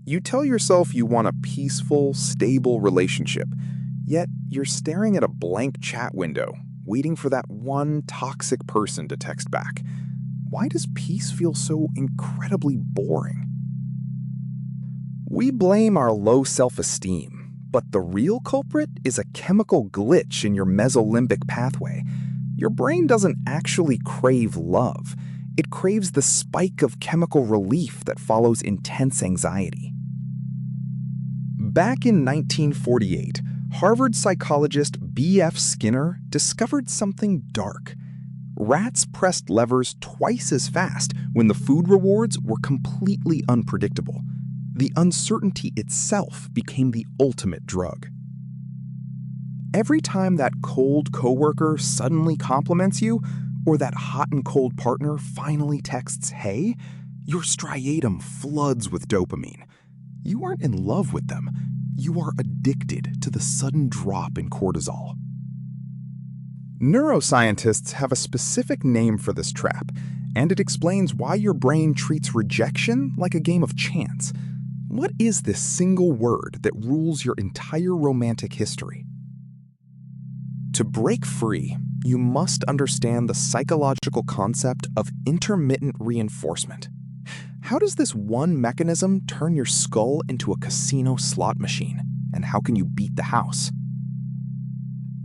You tell yourself you want a peaceful, stable relationship, yet you're staring at a blank chat window, waiting for that one toxic person to text back. Why does peace feel so incredibly boring? We blame our low self-esteem, but the real culprit is a chemical glitch in your mesolimbic pathway. Your brain doesn't actually crave love. It craves the spike of chemical relief that follows intense anxiety. Back in 1948, Harvard psychologist B.F. Skinner discovered something dark. Rats pressed levers twice as fast when the food rewards were completely unpredictable. The uncertainty itself became the ultimate drug. Every time that cold coworker suddenly compliments you, or that hot and cold partner finally texts, "Hey," your striatum floods with dopamine. You aren't in love with them. You are addicted to the sudden drop in cortisol. Neuroscientists have a specific name for this trap, and it explains why your brain treats rejection like a game of chance. What is this single word that rules your entire romantic history? To break free, you must understand the psychological concept of intermittent reinforcement. How does this one mechanism turn your skull into a casino slot machine? And how can you beat the house?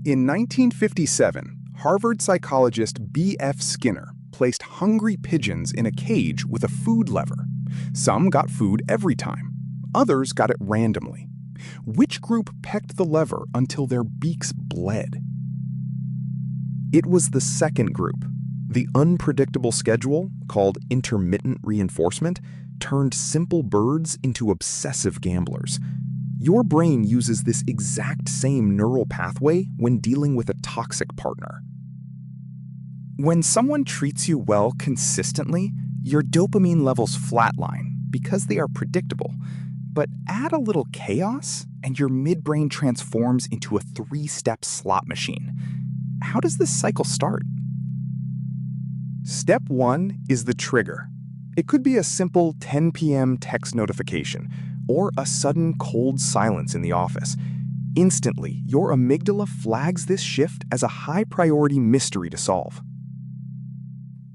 In 1957, Harvard psychologist B.F. Skinner placed hungry pigeons in a cage with a food lever. Some got food every time. Others got it randomly. Which group pecked the lever until their beaks bled? It was the second group. The unpredictable schedule, called intermittent reinforcement, turned simple birds into obsessive gamblers. Your brain uses this exact same neural pathway when dealing with a toxic partner. When someone treats you well consistently, your dopamine levels flatline because they are predictable. But add a little chaos, and your midbrain transforms into a 3-step slot machine. How does this cycle start? Step 1 is the trigger. It could be a simple 10 p.m. text notification or a sudden cold silence in the office. Instantly, your amygdala flags this shift as a high-priority mystery to solve.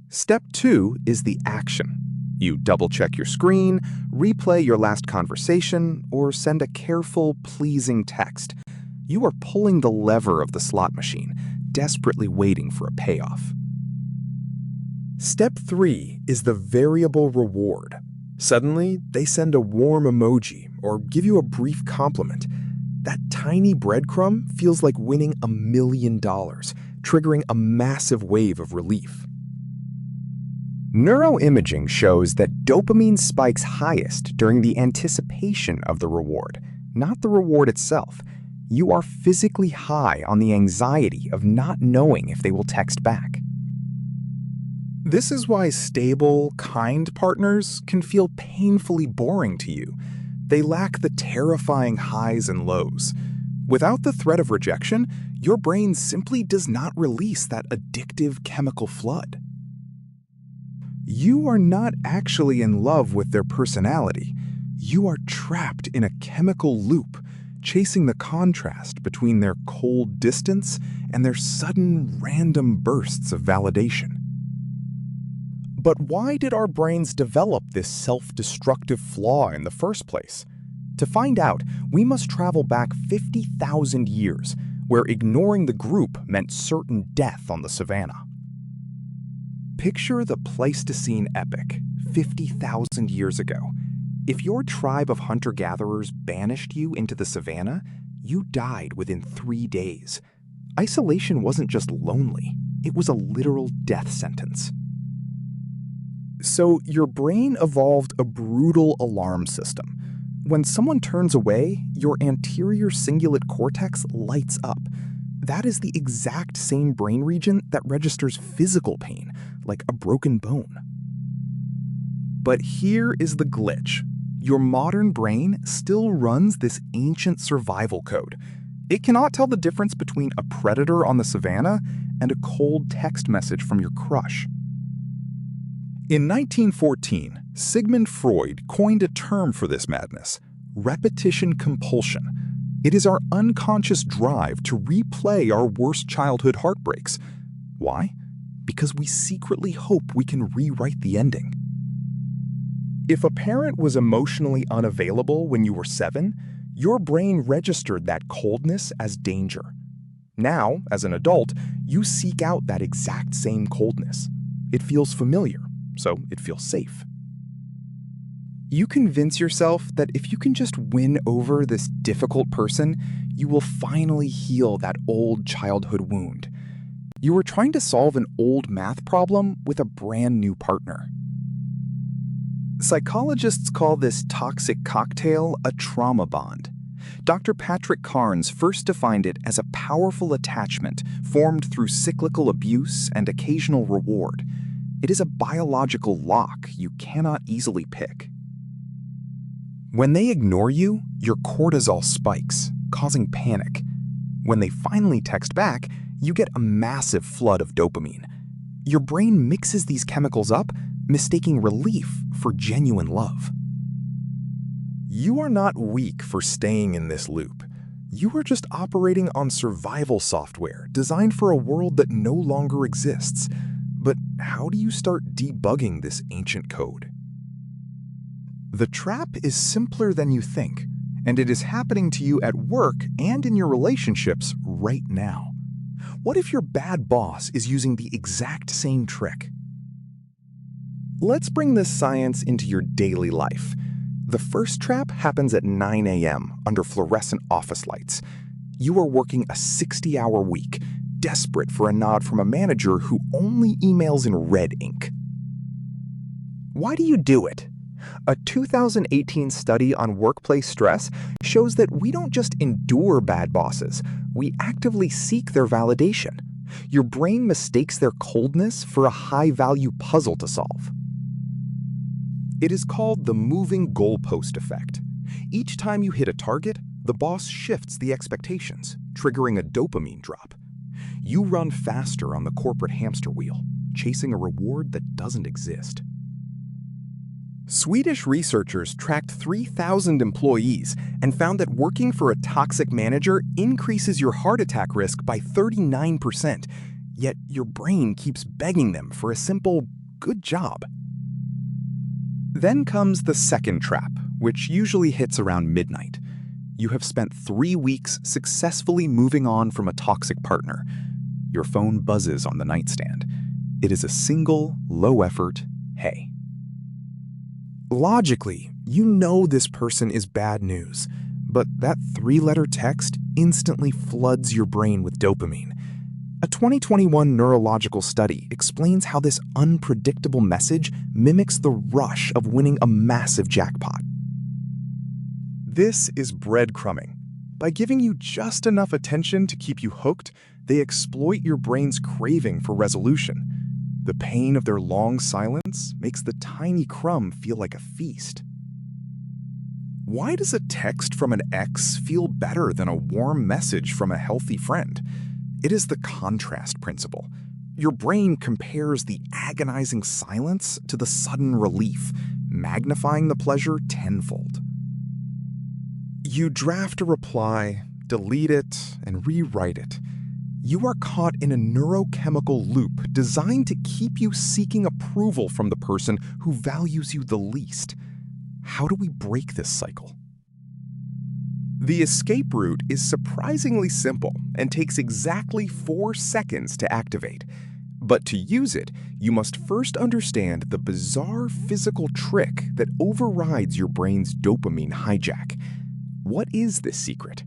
Step 2 is the action. You double-check your screen, replay your last conversation, or send a careful, pleasing text. You are pulling the lever of the slot machine, desperately waiting for a payoff. Step 3 is the variable reward. Suddenly, they send a warm emoji or give you a brief compliment. That tiny breadcrumb feels like winning $1 million, triggering a massive wave of relief. Neuroimaging shows that dopamine spikes highest during the anticipation of the reward, not the reward itself. You are physically high on the anxiety of not knowing if they will text back. This is why stable, kind partners can feel painfully boring to you. They lack the terrifying highs and lows. Without the threat of rejection, your brain simply does not release that addictive chemical flood. You are not actually in love with their personality. You are trapped in a chemical loop, chasing the contrast between their cold distance and their sudden, random bursts of validation. But why did our brains develop this self-destructive flaw in the first place? To find out, we must travel back 50,000 years, where ignoring the group meant certain death on the savannah. Picture the Pleistocene epoch, 50,000 years ago. If your tribe of hunter-gatherers banished you into the savannah, you died within 3 days. Isolation wasn't just lonely, it was a literal death sentence. So your brain evolved a brutal alarm system. When someone turns away, your anterior cingulate cortex lights up. That is the exact same brain region that registers physical pain, like a broken bone. But here is the glitch. Your modern brain still runs this ancient survival code. It cannot tell the difference between a predator on the savannah and a cold text message from your crush. In 1914, Sigmund Freud coined a term for this madness: repetition compulsion. It is our unconscious drive to replay our worst childhood heartbreaks. Why? Because we secretly hope we can rewrite the ending. If a parent was emotionally unavailable when you were 7, your brain registered that coldness as danger. Now, as an adult, you seek out that exact same coldness. It feels familiar, so it feels safe. You convince yourself that if you can just win over this difficult person, you will finally heal that old childhood wound. You are trying to solve an old math problem with a brand new partner. Psychologists call this toxic cocktail a trauma bond. Dr. Patrick Carnes first defined it as a powerful attachment formed through cyclical abuse and occasional reward. It is a biological lock you cannot easily pick. When they ignore you, your cortisol spikes, causing panic. When they finally text back, you get a massive flood of dopamine. Your brain mixes these chemicals up, mistaking relief for genuine love. You are not weak for staying in this loop. You are just operating on survival software designed for a world that no longer exists. But how do you start debugging this ancient code? The trap is simpler than you think, and it is happening to you at work and in your relationships right now. What if your bad boss is using the exact same trick? Let's bring this science into your daily life. The first trap happens at 9 a.m. under fluorescent office lights. You are working a 60-hour week, desperate for a nod from a manager who only emails in red ink. Why do you do it? A 2018 study on workplace stress shows that we don't just endure bad bosses, we actively seek their validation. Your brain mistakes their coldness for a high-value puzzle to solve. It is called the moving goalpost effect. Each time you hit a target, the boss shifts the expectations, triggering a dopamine drop. You run faster on the corporate hamster wheel, chasing a reward that doesn't exist. Swedish researchers tracked 3,000 employees and found that working for a toxic manager increases your heart attack risk by 39%, yet your brain keeps begging them for a simple, good job. Then comes the second trap, which usually hits around midnight. You have spent 3 weeks successfully moving on from a toxic partner. Your phone buzzes on the nightstand. It is a single, low-effort, hey. Logically, you know this person is bad news, but that 3-letter text instantly floods your brain with dopamine. A 2021 neurological study explains how this unpredictable message mimics the rush of winning a massive jackpot. This is breadcrumbing. By giving you just enough attention to keep you hooked, they exploit your brain's craving for resolution. The pain of their long silence makes the tiny crumb feel like a feast. Why does a text from an ex feel better than a warm message from a healthy friend? It is the contrast principle. Your brain compares the agonizing silence to the sudden relief, magnifying the pleasure tenfold. You draft a reply, delete it, and rewrite it. You are caught in a neurochemical loop designed to keep you seeking approval from the person who values you the least. How do we break this cycle? The escape route is surprisingly simple and takes exactly 4 seconds to activate. But to use it, you must first understand the bizarre physical trick that overrides your brain's dopamine hijack. What is this secret?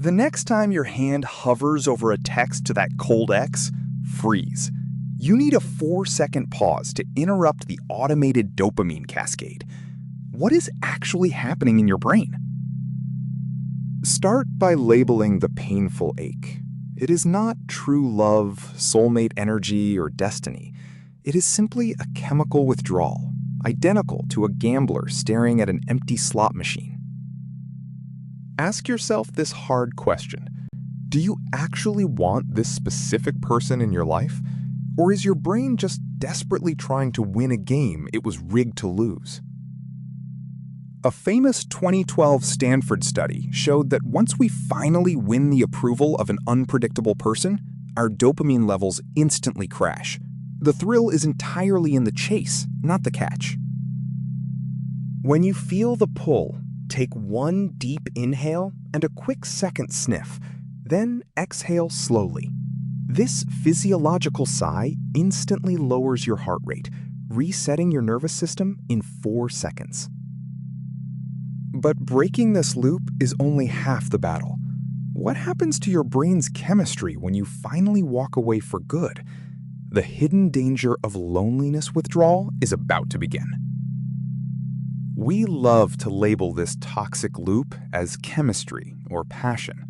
The next time your hand hovers over a text to that cold ex, freeze. You need a 4-second pause to interrupt the automated dopamine cascade. What is actually happening in your brain? Start by labeling the painful ache. It is not true love, soulmate energy, or destiny. It is simply a chemical withdrawal, identical to a gambler staring at an empty slot machine. Ask yourself this hard question. Do you actually want this specific person in your life? Or is your brain just desperately trying to win a game it was rigged to lose. A famous 2012 Stanford study showed that once we finally win the approval of an unpredictable person, our dopamine levels instantly crash. The thrill is entirely in the chase, not the catch. When you feel the pull, take one deep inhale and a quick second sniff, then exhale slowly. This physiological sigh instantly lowers your heart rate, resetting your nervous system in 4 seconds. But breaking this loop is only half the battle. What happens to your brain's chemistry when you finally walk away for good? The hidden danger of loneliness withdrawal is about to begin. We love to label this toxic loop as chemistry or passion,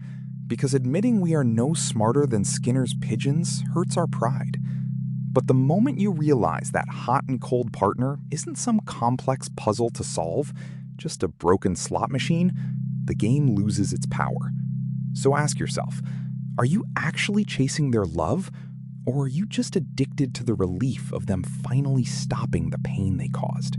because admitting we are no smarter than Skinner's pigeons hurts our pride. But the moment you realize that hot and cold partner isn't some complex puzzle to solve, just a broken slot machine, the game loses its power. So ask yourself, are you actually chasing their love, or are you just addicted to the relief of them finally stopping the pain they caused?